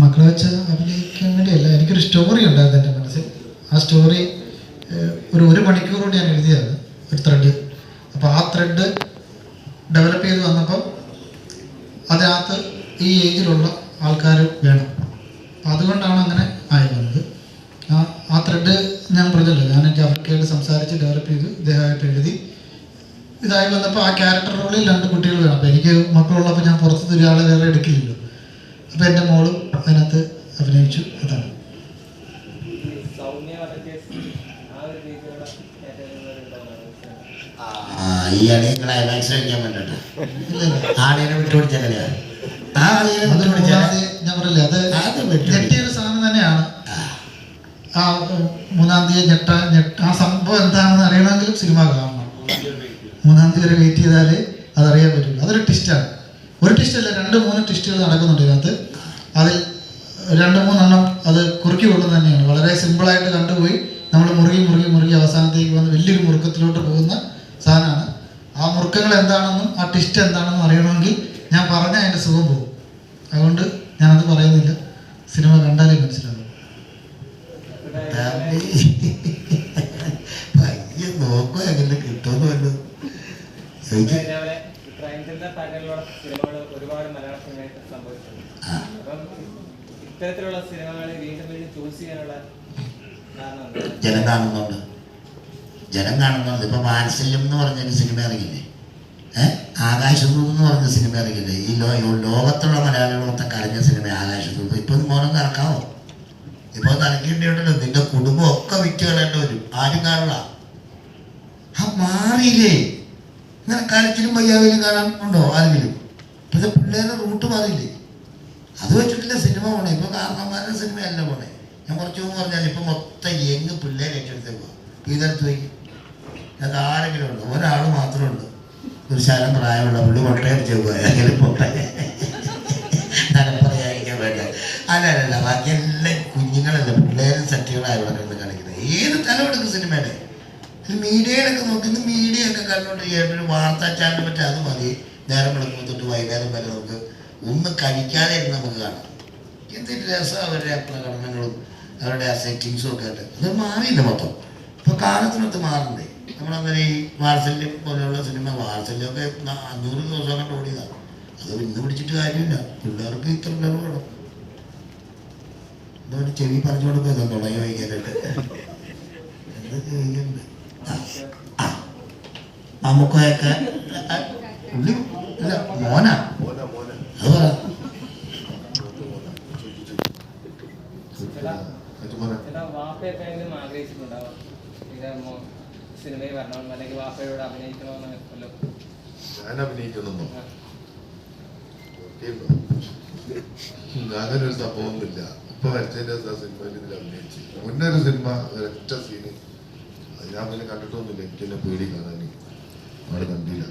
മക്കളെ വെച്ച് അഭിനയിക്കാൻ വേണ്ടിയല്ല, എനിക്കൊരു സ്റ്റോറി ഉണ്ടായിരുന്നു എൻ്റെ മനസ്സിൽ. ആ സ്റ്റോറി ഒരു മണിക്കൂർ കൊണ്ട് ഞാൻ എഴുതിയത്, ഒരു ത്രെഡ്. അപ്പോൾ ആ ത്രെഡ് ഡെവലപ്പ് ചെയ്ത് വന്നപ്പം അതിനകത്ത് ഈ ഏജിലുള്ള ആൾക്കാർ വേണം. അതുകൊണ്ടാണ് അങ്ങനെ ആയി വന്നത്. ആ ത്രെഡ് ഞാൻ പറഞ്ഞല്ലോ, ഞാൻ ജാഫർക്കയോട് സംസാരിച്ച് ഡെവലപ്പ് ചെയ്ത് ഇദ്ദേഹമായിട്ട് എഴുതി ഇതായി വന്നപ്പോൾ ആ ക്യാരക്ടർ റോളിൽ 2 കുട്ടികൾ വേണം. അപ്പോൾ എനിക്ക് മക്കളുള്ളപ്പോൾ ഞാൻ പുറത്തുനിന്ന് ഒരാളെ വേറെ എടുക്കില്ലല്ലോ. അപ്പോൾ എൻ്റെ മോളും അതിനകത്ത് അഭിനയിച്ചു. അതാണ്. ഈ അളിയങ്ങളെ ക്ലൈമാക്സ് കഴിക്കാൻ വേണ്ടിട്ട് ആളിനെ വിട്ടുപിടിച്ചാലേ ആ അളിയനെ വിട്ടുപിടിച്ചാൽ ഞാൻ പറയില്ലേ, അത് ഞെട്ടിയൊരു സാധനം തന്നെയാണ്. ആ 3-ാം തീയതി ആ സംഭവം എന്താണെന്ന് അറിയണമെങ്കിലും സിനിമ കാണണം. 3-ാം തീയതി വരെ വെയിറ്റ് ചെയ്താലേ അതറിയാൻ പറ്റില്ല. അതൊരു ട്വിസ്റ്റാണ്. ഒരു ട്വിസ്റ്റല്ല, 2-3 ട്വിസ്റ്റുകൾ നടക്കുന്നുണ്ട് ഇതിനകത്ത്. അതിൽ 2-3 അത് കുറുക്കി കൊള്ളുന്നത് തന്നെയാണ്. വളരെ സിമ്പിളായിട്ട് കണ്ടുപോയി നമ്മൾ മുറുകി അവസാനത്തേക്ക് വന്ന് വലിയൊരു മുറുക്കത്തിലോട്ട് പോകുന്ന സാധനമാണ്. ആ മുറുക്കങ്ങൾ എന്താണെന്നും ആ ട്വിസ്റ്റ് എന്താണെന്നും അറിയണമെങ്കിൽ ഞാൻ പറഞ്ഞാൽ അതിൻ്റെ സുഖം പോകും. അതുകൊണ്ട് ഞാനത് പറയുന്നില്ല, സിനിമ കണ്ടാലേ മനസ്സിലാവും. നോക്കുക എങ്ങനെ കിട്ടുമെന്ന് ഒരുപാട് മലയാള സിനിമയിൽ സംഭവിച്ചിട്ടുണ്ട്. അപ്പം ഇത്തരത്തിലുള്ള സിനിമകളെ വീണ്ടും ചൂസ് ചെയ്യാനുള്ള ജനം കാണുന്നുണ്ട്. ഇപ്പൊ വാത്സല്യം എന്ന് പറഞ്ഞൊരു സിനിമ ഇറങ്ങില്ലേ, ആകാശദൂത് എന്ന് പറഞ്ഞ സിനിമ ഇറങ്ങില്ലേ, ഈ ലോകത്തുള്ള മലയാളികൾ മൊത്തം കരഞ്ഞ സിനിമ ആകാശദൂത്. ഇപ്പൊ മോനം കറക്കാവോ? ഇപ്പൊ കറക്കേണ്ടിയുണ്ടല്ലോ, നിന്റെ കുടുംബം ഒക്കെ വിറ്റ് കളയേണ്ടി വരും. ആരും കാണില്ല. മാറിയില്ലേ? ഇങ്ങനെ കരച്ചിലും വയ്യാവിലും കാണാൻ ഉണ്ടോ ആരെങ്കിലും? ഇപ്പോഴത്തെ പിള്ളേരുടെ റൂട്ട് മാറിയില്ലേ? അത് വെച്ചിട്ടില്ല സിനിമ പോണേ. ഇപ്പൊ കാരണന്മാരുടെ സിനിമയല്ല പോണേ. ഞാൻ കുറച്ച് മുമ്പ് പറഞ്ഞാൽ ഇപ്പൊ മൊത്തം യങ് പിള്ളേരെ ഏറ്റെടുത്തേക്കുക. ഇതെടുത്ത് വയ്ക്കും. അത് ആരെങ്കിലും ഉണ്ട്? ഒരാൾ മാത്രമുണ്ട്, ഒരു ശരം പ്രായമുള്ള പുള്ളി മുട്ടയടിച്ചേക്കുക. ഏതെങ്കിലും മുട്ട പറയാതിരിക്കാൻ വേണ്ട. അല്ലല്ല, ബാക്കി എല്ലാം കുഞ്ഞുങ്ങളല്ല, പിള്ളേരും സെറ്റുകളായവിടെ കിടന്ന് കളിക്കുന്നത്. ഏത് തലമെടുക്കും സിനിമയുടെ? മീഡിയയിലൊക്കെ നോക്കുന്ന മീഡിയ ഒക്കെ കണ്ടോണ്ട് ഒരു വാർത്താ ചാനൽ പറ്റി അത് മതി. നേരം വെളുക്കുമ്പോൾ തൊട്ട് വൈകുന്നേരം വരെ നമുക്ക് ഒന്നും കഴിക്കാതെ ഇരുന്ന് നമുക്ക് കാണാം. എന്തൊരു രസം അവരുടെ പ്രകടനങ്ങളും അവരുടെ ആ സെറ്റിങ്സും ഒക്കെ ആയിട്ട്. അത് മാറിയില്ല മൊത്തം. ഇപ്പോൾ കാലത്തിനൊത്ത് മാറണ്ടേ. നമ്മളങ്ങനെ ഈ വാത്സല്യം പോലെയുള്ള സിനിമ, വാത്സല്യമൊക്കെ 500 ദിവസം കണ്ട് ഓടിയതാണ്. അത് ഇന്ന് പിടിച്ചിട്ട് കാര്യമില്ല. പിള്ളേർക്ക് ഇത്ര പിള്ളേർ വേണം. എന്താ ചെവി പറഞ്ഞു കൊടുക്കുക തുടങ്ങി വയ്ക്കാനായിട്ട്. എന്താ ചോദിക്കണ്ടേ? നമുക്കൊക്കെ ഉള്ളി അല്ല മോനാ, അത് പറ. ഞാൻ അഭിനയിക്കണമെന്നോ? അങ്ങനൊരു സംഭവമൊന്നുമില്ല. ഇപ്പൊ വരച്ചതിന്റെ സിനിമയിൽ ഇതിൽ അഭിനയിച്ചു. മുന്നേ ഒരു സിനിമ ഒരൊറ്റ സീന് ഞാൻ പിന്നെ കണ്ടിട്ടൊന്നുമില്ല. എനിക്ക് തന്നെ പേടി കാണാൻ അവിടെ കണ്ടില്ല.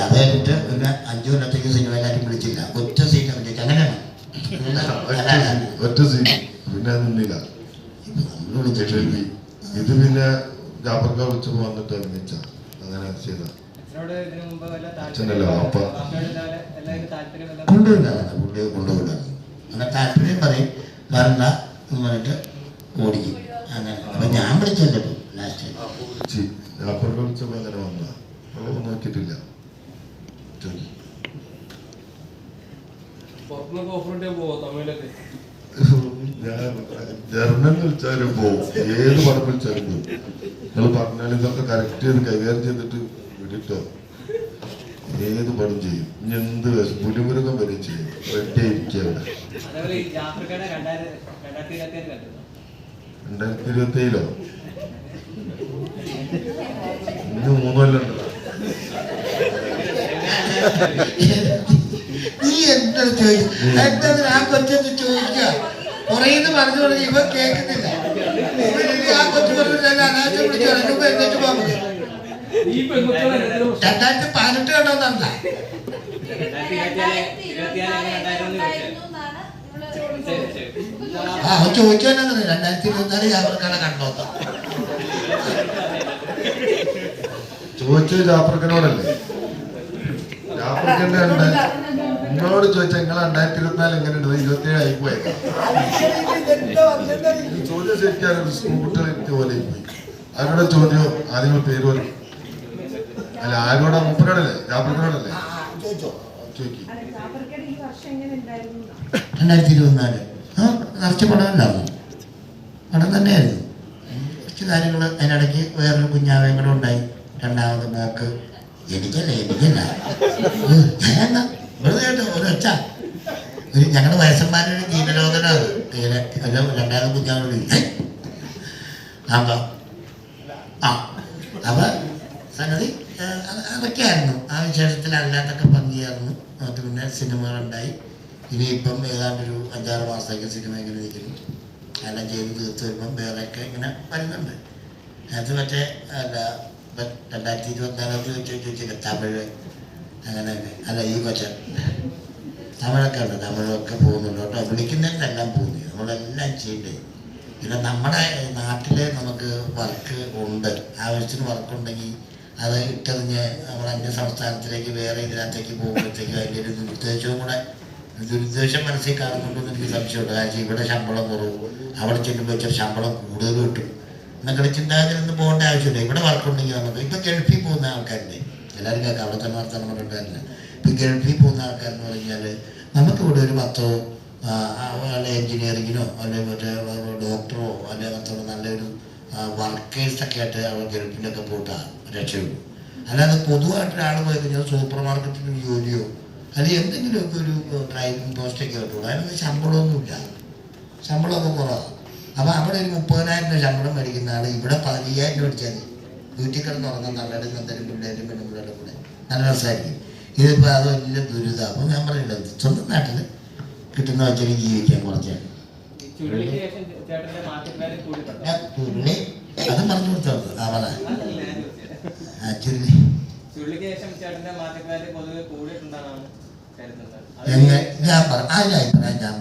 അതായിട്ട് പിന്നെ 5 കൊല്ലത്തേക്ക് സിനിമയിലാരും വിളിച്ചില്ല. ഒറ്റ സീൻ അഭിനയിച്ചു. അങ്ങനെയാണ് ഒറ്റ സീൻ. പിന്നെ അത് നിന്നില്ല. ഇത് പിന്നെ ജാഫർക്ക വിളിച്ചപ്പോ വന്നിട്ട് അഭിനയിച്ച അങ്ങനെ ചെയ്ത അച്ഛനല്ല വാപ്പ കൊണ്ടുപോയില്ല. പുള്ളിയെ കൊണ്ടുപോയില്ല. അങ്ങനെ താല്പര്യം പറയും വരണ്ട എന്ന് പറഞ്ഞിട്ട് ഓടിക്കും. അങ്ങനെ അപ്പൊ ഞാൻ വിളിച്ചല്ലോ ലാസ്റ്റ്. ജാഫർക്ക വിളിച്ചപ്പോ അങ്ങനെ വന്ന അവളൊന്നും നോക്കിയിട്ടില്ല. ജർമ്മൻ വിളിച്ചാലും പോവും, ഏത് പടം വിളിച്ചാലും പോവും. നിങ്ങൾ പറഞ്ഞാൽ ഇതൊക്കെ കറക്റ്റ് ചെയ്ത് കൈകാര്യം ചെയ്തിട്ട് വിടിട്ടോ ഏത് പടം ചെയ്യും. ഇനി എന്ത് പുലിമുരുകം വരെ ചെയ്യും. റെഡി ആയിരിക്കും അവിടെ. 2027 ഇന്ന് 3 കൊല്ലം ഉണ്ടല്ലോ. നീ എന്നോട് ചോദിച്ചു ആ കൊച്ചെന്ന് ചോദിക്കുക. കുറേന്ന് പറഞ്ഞു തുടങ്ങി. ഇവ കേൾക്കുന്നില്ല. ആ കൊച്ചു പറഞ്ഞില്ല അനാവശ്യം വിളിച്ചു ഇറങ്ങുമ്പോ എന്നിട്ട് പോകാൻ മതി. 2018 കണ്ടോന്നല്ല. ചോദിച്ചു തന്നെ 2024 ജാഫർക്കാനെ കണ്ടോന്ന ചോദിച്ചത് ജാഫർക്കനോടല്ലേ? ജാഫർക്കന്റെ നിങ്ങളോട് ചോദിച്ചാൽ നിങ്ങൾ 2024 എങ്ങനെയുണ്ട്? 27 ആയി പോയത്. ചോദ്യം ശരിക്കും സ്കൂൾ കുട്ടികളെ പോലെ പോയി. ആരോടെ ചോദ്യം? ആദ്യം പേര് പോലെ അല്ല, ആരോടാ? മൂപ്പരോടല്ലേ? ജാഫറിനോടല്ലേ? ചോദിക്കും. 2024 നിറച്ച് പടമല്ലായിരുന്നു. പടം തന്നെയായിരുന്നു. കുറച്ച് കാര്യങ്ങൾ അതിനിടയ്ക്ക് വേറൊരു കുഞ്ഞാവയും കൂടെ ഉണ്ടായി. രണ്ടാമത് മോക്ക് എനിക്കല്ല വെറുതെ കേട്ടോ ഒരു ഒച്ച. ഞങ്ങളുടെ വയസ്സന്മാരുടെ ജീവലോകനാണ് ഇങ്ങനെ എല്ലാം. രണ്ടാമത് കുഞ്ഞാവോട് അപ്പൊ സംഗതി അതൊക്കെയായിരുന്നു. ആ വിശേഷത്തിൽ അല്ലാത്തൊക്കെ ഭംഗിയായിരുന്നു. അത് പിന്നെ സിനിമകളുണ്ടായി. ഇനിയിപ്പം ഏതാണ്ടൊരു 5-6 മാസത്തേക്ക് സിനിമ ഇങ്ങനെ നിൽക്കുന്നു. എല്ലാം ചെയ്ത് തീർത്ത് വരുമ്പം വേറെയൊക്കെ ഇങ്ങനെ വരുന്നുണ്ട്. അത് മറ്റേ അല്ല 2024 ചോദിച്ചില്ല തമിഴ് അങ്ങനെയൊക്കെ അല്ല. ഈ കൊച്ചൻ തമിഴൊക്കെ ഉണ്ട്. തമിഴൊക്കെ പോകുന്നുണ്ട് കേട്ടോ. വിളിക്കുന്നതിനെല്ലാം പോകുന്നു. നമ്മളെല്ലാം ചെയ്യണ്ടേ. പിന്നെ നമ്മുടെ നാട്ടിൽ നമുക്ക് വർക്ക് ഉണ്ട്. ആവശ്യത്തിന് വർക്കുണ്ടെങ്കിൽ അത് ഇട്ടെറിഞ്ഞ് നമ്മൾ അന്യ സംസ്ഥാനത്തിലേക്ക് വേറെ ഇതിനകത്തേക്ക് പോകുമ്പോഴത്തേക്കും അതിൻ്റെ ഒരു ദുരുദ്ദേശം മനസ്സിൽ കാണുന്നുണ്ടെന്ന് എനിക്ക് സംശയമുണ്ട്. കാരണം ഇവിടെ ശമ്പളം കുറവ്, അവിടെ ചെല്ലുമ്പോൾ വെച്ചാൽ ശമ്പളം കൂടുതൽ കിട്ടും എന്നൊക്കെ ചിന്താഗതിയിൽ പോകേണ്ട ആവശ്യമില്ല. ഇവിടെ വർക്കുണ്ടെങ്കിൽ നമുക്ക് ഇപ്പം ഗൾഫിൽ പോകുന്ന ആൾക്കാരില്ലേ, എല്ലാവരും കേൾക്കാം, അവിടെ തന്നെ വർത്തമാനം പറഞ്ഞിട്ടില്ല. ഇപ്പം ഗൾഫിൽ പോകുന്ന ആൾക്കാരെന്ന് പറഞ്ഞാൽ നമുക്കിവിടെ ഒരു 10 അല്ലെ എൻജിനീയറിങ്ങിനോ അല്ലെങ്കിൽ മറ്റേ ഡോക്ടറോ അല്ലെങ്കിൽ അങ്ങനത്തെ നല്ലൊരു വർക്കേഴ്സൊക്കെ ആയിട്ട് അവിടെ ഗൾഫിലൊക്കെ പോയിട്ടാണ് രക്ഷയുള്ളൂ. അല്ലാതെ പൊതുവായിട്ട് ഒരാൾ പോയി കഴിഞ്ഞാൽ സൂപ്പർ മാർക്കറ്റിൽ ജോലിയോ അല്ലെങ്കിൽ എന്തെങ്കിലുമൊക്കെ ഒരു ഡ്രൈവിംഗ് പോസ്റ്റൊക്കെ കിട്ടുള്ളൂ. അതിനൊന്നും ശമ്പളമൊന്നുമില്ല, ശമ്പളമൊക്കെ കുറവാണ്. അപ്പോൾ അവിടെ ഒരു 30,000 രൂപ ശമ്പളം മേടിക്കുന്ന ആൾ ഇവിടെ 15,000 രൂപ അടിച്ചാൽ വീട്ടിൽ കിടന്ന് ഉറങ്ങാൻ നല്ലൊരു എന്തെങ്കിലും പിള്ളേരും പെണ്ണുപിള്ളേരുടെ കൂടെ നല്ല രസമായിരിക്കും. ഇതിപ്പോൾ അത് വലിയ ദുരിതം. അപ്പോൾ ഞാൻ പറയുന്നത് സ്വന്തം നാട്ടിൽ കിട്ടുന്ന വെച്ചാൽ ജീവിക്കാൻ കുറച്ചാണ്. പുള്ളി അത് പറഞ്ഞു കൊടുത്തത് അവനെ ഞാൻ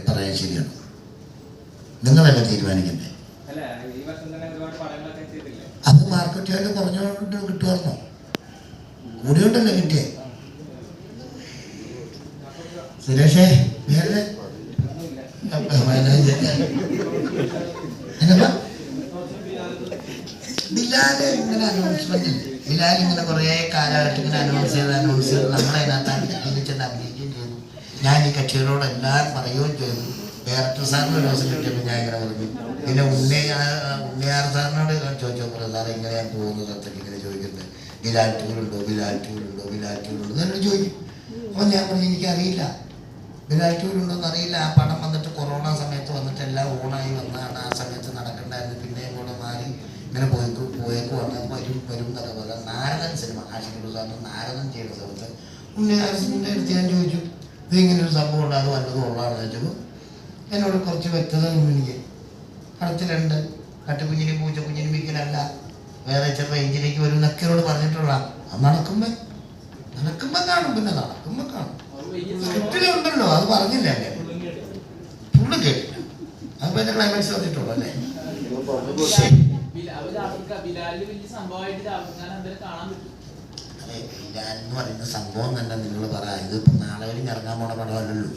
പറയാൻ ശരിയാണ്. നിങ്ങളല്ലേ തീരുമാനിക്കണ്ടേ? അത് മാർക്കറ്റ് വാല്യൂ കുറഞ്ഞുകൊണ്ട് കിട്ടുമായിരുന്നോ? കൂടിയോണ്ടല്ലേ കിട്ടിയേ? സുരേഷേ വേറെ ബിലാല് ഇങ്ങനെ അനൗൺസ്മെന്റ് ഇല്ല. ബിലാൽ ഇങ്ങനെ കുറേ കാലമായിട്ട് ഇങ്ങനെ അനൗൺസ് ചെയ്ത് നമ്മളതിനകത്താണ് ചെന്ന് അഭിനയിക്കുകയും ചെയ്തു. ഞാൻ ഈ കക്ഷികളോടെല്ലാം പറയുകയും ചെയ്തു. ഡയറക്ടർ സാറിന് ഒരു ദിവസം കിട്ടിയപ്പോൾ ഞാൻ ഇങ്ങനെ പറഞ്ഞു. പിന്നെ ഉണ്ണിയാർ സാറിനോട് ചോദിച്ചപ്പോൾ സാറേ ഇങ്ങനെ ഞാൻ പോകുന്ന സ്ഥലത്തേക്ക് ഇങ്ങനെ ചോദിക്കുന്നത് ബിലാൽ ടൂറുണ്ടോ എന്നോട് ചോദിക്കും. അപ്പോൾ ഞാൻ പറഞ്ഞു എനിക്കറിയില്ല, ബിലാൽ ടൂറുണ്ടോന്ന് അറിയില്ല. ആ പടം വന്നിട്ട് കൊറോണ സമയത്ത് വന്നിട്ട് എല്ലാം ഓണായി വന്നതാണ്. ആ സമയത്ത് നടക്കണ്ടായിരുന്നു. പിന്നെ കൂടെ മാറി ഇങ്ങനെ പോയേക്ക് വന്നാൽ വരും എന്നൊക്കെ പറയാം. നാരദൻ സിനിമ ആശിഖ് സാറിന് നാരദൻ ചെയ്യുന്ന സമയത്ത് ഉണ്ണിയാസിൻ്റെ അടുത്ത് ഞാൻ ചോദിച്ചു ഇത് ഇങ്ങനൊരു സംഭവം ഉണ്ട്, അത് വല്ലതും ഉള്ളതാണെന്ന് ചോദിച്ചപ്പോൾ എന്നോട് കുറച്ച് വ്യക്തത എനിക്ക് പടത്തിലുണ്ട്. കട്ടുകുഞ്ഞിനും പൂച്ചക്കുഞ്ഞിനും വിൽക്കലല്ല, വേറെ ചില റേഞ്ചിലേക്ക് വരും എന്നൊക്കെ എന്നോട് പറഞ്ഞിട്ടുള്ള. അത് നടക്കുമ്പോൾ കാണും. പിന്നെ നടക്കുമ്പോൾ കാണും. സ്ക്രിപ്റ്റിലുണ്ടല്ലോ, അത് പറഞ്ഞില്ല അല്ലേ? ഫുള്ള് കേട്ടില്ല. അത് പിന്നെ ക്ലൈമാക്സ് വന്നിട്ടുള്ളൂ അല്ലേ? അതെ, ബിലാലെന്ന് പറയുന്ന സംഭവം തന്നെ നിങ്ങൾ പറയാം. ഇതിപ്പോൾ നാളെ കഴിഞ്ഞ് ഇറങ്ങാൻ പോണ പടമല്ലല്ലോ.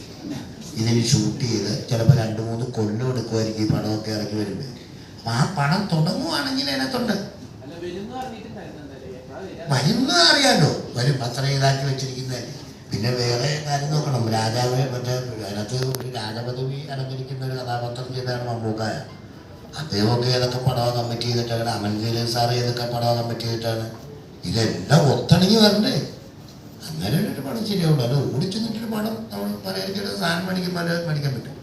ഇതിന് ഷൂട്ട് ചെയ്ത് ചിലപ്പോൾ 2-3 കൊല്ലം എടുക്കുമായിരിക്കും ഈ പടമൊക്കെ ഇറങ്ങി വരുമ്പോൾ. അപ്പം ആ പടം തുടങ്ങുവാണെങ്കിൽ അതിനകത്തുണ്ട്. വരുന്നത് അറിയാമല്ലോ, വരും. അത്ര ഇതാക്കി വെച്ചിരിക്കുന്നതല്ലേ. പിന്നെ വേറെ കാര്യം നോക്കണം. രാജാവ് മറ്റേ അതിനകത്ത് ഒരു രാജപദവി അലങ്കരിക്കുന്ന ഒരു കഥാപാത്രം ചെയ്താണ് മമ്മൂക്കായ. അദ്ദേഹമൊക്കെ ഏതൊക്കെ പടം കമ്മിറ്റ് ചെയ്തിട്ടാണ്, അമൽഗീർ സാർ ഏതൊക്കെ പടം കമ്മിറ്റ് ചെയ്തിട്ടാണ്. ഇതെല്ലാം ഒത്തിണങ്ങി വരണ്ടേ? അങ്ങനെ ഒരു പടം ശരിയാവുള്ളൂ. അത് ഓടിച്ചു നിന്നിട്ടൊരു പടം നമ്മൾ പലചരക്കിയുടെ സാധനം മേടിക്കാൻ പറ്റും.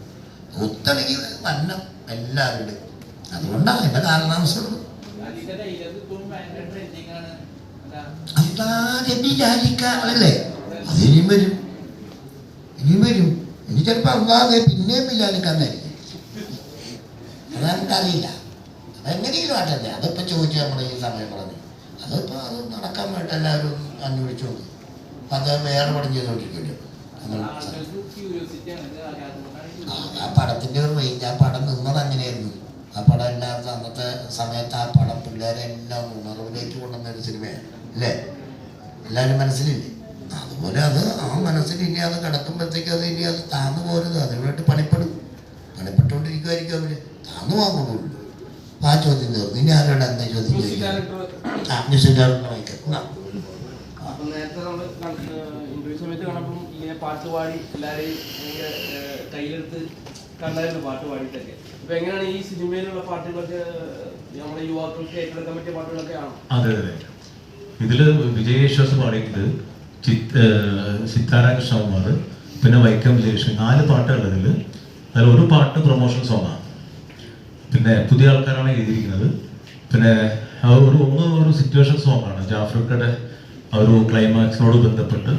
ഒത്തിണങ്ങി വരണം എല്ലാവരുടെയും. അതുകൊണ്ടാണ് എൻ്റെ കാരണാംശമുള്ളത്. അല്ലാതെ വിചാരിക്കാറല്ലേ? അതിനിയും വരും. ഇനി ചിലപ്പോൾ അല്ലാതെ പിന്നെയും വിചാരിക്കാന്നായിരിക്കും. അതെനിക്കറിയില്ല. അതെങ്ങനെയെങ്കിലും ആട്ടല്ലേ. അതിപ്പോൾ ചോദിച്ചു നമ്മൾ ഈ സമയം പറഞ്ഞു. അതിപ്പോൾ അത് നടക്കാൻ വേണ്ടി എല്ലാവരും അന്വേഷിച്ചു നോക്കും. അപ്പം അത് വേറെ പടം ചെയ്തുകൊണ്ടിരിക്കുമല്ലോ. ആ പടത്തിൻ്റെ ഒരു റേഞ്ച്, ആ പടം നിന്നത് അങ്ങനെയായിരുന്നു. ആ പടം എല്ലാവർക്കും അന്നത്തെ സമയത്ത് ആ പടം പിള്ളേരെ എല്ലാം ഉണർവിലേക്ക് കൊണ്ടുവന്ന ഒരു സിനിമയാണ് അല്ലേ? എല്ലാവരും മനസ്സിലില്ലേ? അതുപോലെ അതുപോലെ അത് ആ മനസ്സിൽ ഇനി അത് കിടക്കുമ്പോഴത്തേക്ക് അത് ഇനി അത് താന്നു പോരുത്, അതിനുവേണ്ടി പണിപ്പെട്ടുകൊണ്ടിരിക്കുമായിരിക്കും അവർ. താന്നു വാങ്ങുള്ളൂ. അപ്പം ആ ചോദ്യം തീർന്നു. ഇനി ആരോട് എന്താ ചോദ്യം ചോദിക്കാം? മ്യൂസിക് ഡയറക്ടർ വായിക്കാം. അപ്പം നേരത്തെ നമ്മൾ ഇന്റർവ്യൂ സമയത്ത് കണ്ടപ്പം ഇങ്ങനെ പാട്ട് പാടി എല്ലാവരെയും കയ്യിലെടുത്ത് കണ്ടായിരുന്നു പാട്ട് പാടിയിട്ടൊക്കെ. അപ്പൊ എങ്ങനെയാണ് ഈ സിനിമയിലുള്ള പാട്ടുകളൊക്കെ നമ്മുടെ യുവാക്കൾക്ക് ഏറ്റെടുക്കാൻ പറ്റിയ പാട്ടുകളൊക്കെ ആണോ? അതെ അതെ. ഇതില് വിജയ് യേശുദാസ് പാടിയിട്ടുണ്ട്, സിത്താര കൃഷ്ണകുമാർ, പിന്നെ വൈക്കം വിജയലക്ഷ്മി, 4 പാട്ടുകൾ. അതിൽ ഒരു പാട്ട് പ്രൊമോഷൻ സോങ്ങാണ്. പിന്നെ പുതിയ ആൾക്കാരാണ് എഴുതിയിരിക്കുന്നത്. പിന്നെ ഒരു സിറ്റുവേഷൻ സോങ്ങാണ്. ജാഫ്രിക്കയുടെ ആ ഒരു ക്ലൈമാക്സിനോട് ബന്ധപ്പെട്ട്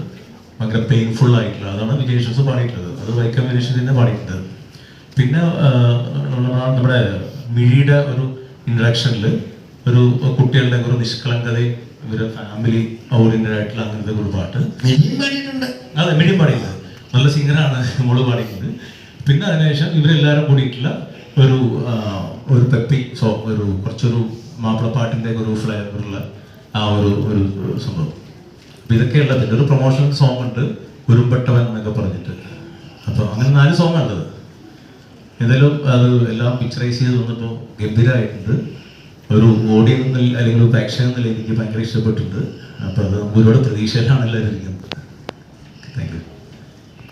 ഭയങ്കര പെയിൻഫുൾ ആയിട്ടുള്ള, അതാണ് വിജയ് യേശുദാസ് പാടിയിട്ടുള്ളത്. അത് വൈക്കം വിജയലക്ഷ്മി തന്നെ പാടിയിട്ടുണ്ട്. പിന്നെ നമ്മുടെ മിഴിയുടെ ഒരു ഇൻട്രഡക്ഷനിൽ ഒരു കുട്ടികളുടെ ഒരു നിഷ്കളങ്കതയും ഇവരുടെ ഫാമിലി ഓറിയന്റഡ് ആയിട്ടുള്ള അങ്ങനത്തെ ഒരു പാട്ട്. അതെ, മിഴിയും പാടിയിട്ടുണ്ട്. നല്ല സിംഗറാണ് മോള് പാടിയിട്ടുണ്ട്. പിന്നെ അതിനുശേഷം ഇവരെല്ലാവരും കൂടിയിട്ടുള്ള ഒരു പെപ്പി സോങ്, കുറച്ചൊരു മാപ്പിളപ്പാട്ടിൻ്റെ ഒരു ഫ്ലേവറുള്ള ആ ഒരു സംഭവം. അപ്പം ഇതൊക്കെയുള്ള പിന്നെ ഒരു പ്രൊമോഷൻ സോങ് ഉണ്ട്, ഉരുമ്പെട്ടവൻ എന്നൊക്കെ പറഞ്ഞിട്ട്. അപ്പോൾ അങ്ങനെ 4 സോങ് ഉള്ളത്. ഏതായാലും അത് എല്ലാം പിക്ചറൈസ് ചെയ്ത് വന്നപ്പോൾ ഗംഭീരമായിട്ടുണ്ട്. ഒരു ഓഡിയൻസ് അല്ലെങ്കിൽ ഒരു പ്രേക്ഷകൻ എന്നല്ല എനിക്ക് ഭയങ്കര ഇഷ്ടപ്പെട്ടിട്ടുണ്ട്. അപ്പോൾ അത് ഒരുപാട് പ്രതീക്ഷയിലാണ് എല്ലാവരും ഇരിക്കുന്നത്.